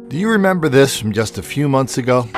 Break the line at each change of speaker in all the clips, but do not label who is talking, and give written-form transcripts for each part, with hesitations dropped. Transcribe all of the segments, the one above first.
Do you remember this from just a few months ago?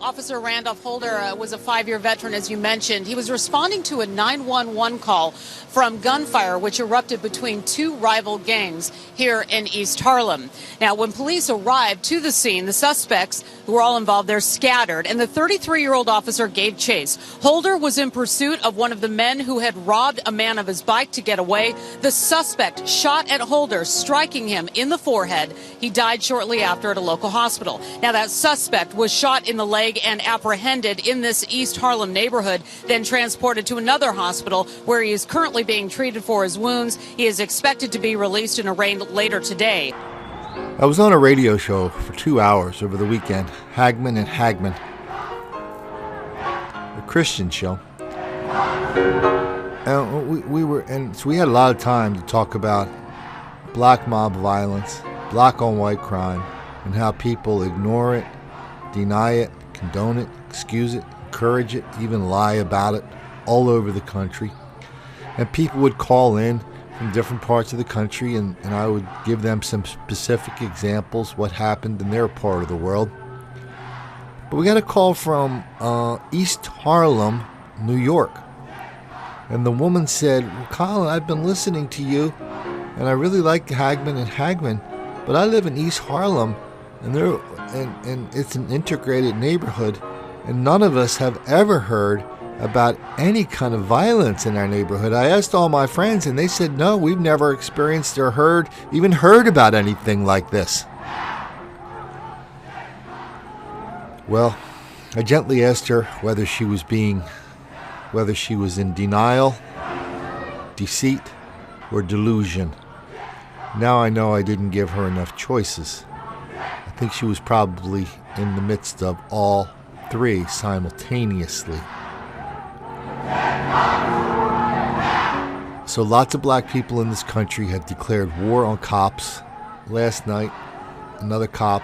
Officer Randolph Holder was a 5-year veteran, as you mentioned. He was responding to a 911 call from gunfire, which erupted between two rival gangs here in East Harlem. Now, when police arrived to the scene, the suspects who were all involved there scattered, and the 33-year-old officer gave chase. Holder was in pursuit of one of the men who had robbed a man of his bike to get away. The suspect shot at Holder, striking him in the forehead. He died shortly after at a local hospital. Now, that suspect was shot in the leg and apprehended in this East Harlem neighborhood, then transported to another hospital where he is currently being treated for his wounds. He is expected to be released and arraigned later today.
I was on a radio show for 2 hours over the weekend, Hagman and Hagman, a Christian show. And so we had a lot of time to talk about black mob violence, black on white crime, and how people ignore it, deny it, condone it, excuse it, encourage it, even lie about it all over the country. And people would call in from different parts of the country, and I would give them some specific examples what happened in their part of the world. But we got a call from East Harlem, New York. And the woman said, "Well, Colin, I've been listening to you, and I really like Hagman and Hagman, but I live in East Harlem, and it's an integrated neighborhood, and none of us have ever heard about any kind of violence in our neighborhood. I asked all my friends, and they said, no, we've never experienced or even heard about anything like this." Well, I gently asked her whether she was in denial, deceit, or delusion. Now I know I didn't give her enough choices. I think she was probably in the midst of all three simultaneously. So lots of black people in this country have declared war on cops. Last night, another cop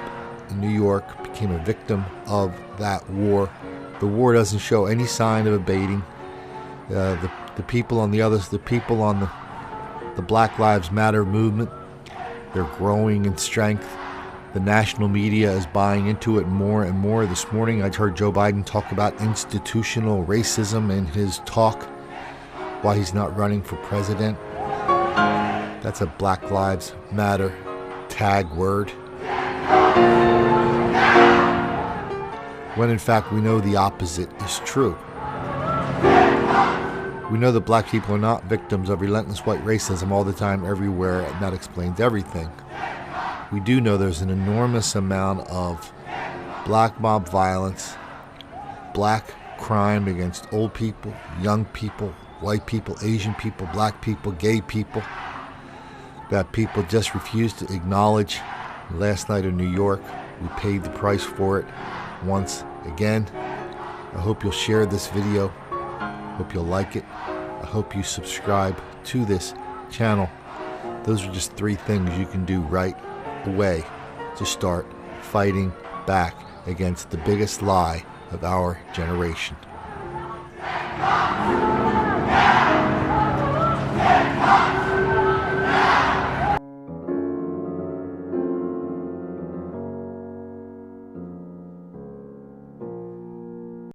in New York became a victim of that war. The war doesn't show any sign of abating. The people on the Black Lives Matter movement, they're growing in strength. The national media is buying into it more and more. This morning I heard Joe Biden talk about institutional racism in his talk while he's not running for president. That's a Black Lives Matter tag word. When in fact we know the opposite is true. We know that black people are not victims of relentless white racism all the time, everywhere, and that explains everything. We do know there's an enormous amount of black mob violence, black crime against old people, young people, white people, Asian people, black people, gay people, that people just refuse to acknowledge. Last night in New York, we paid the price for it once again. I hope you'll share this video. Hope you'll like it. I hope you subscribe to this channel. Those are just 3 things you can do right away to start fighting back against the biggest lie of our generation.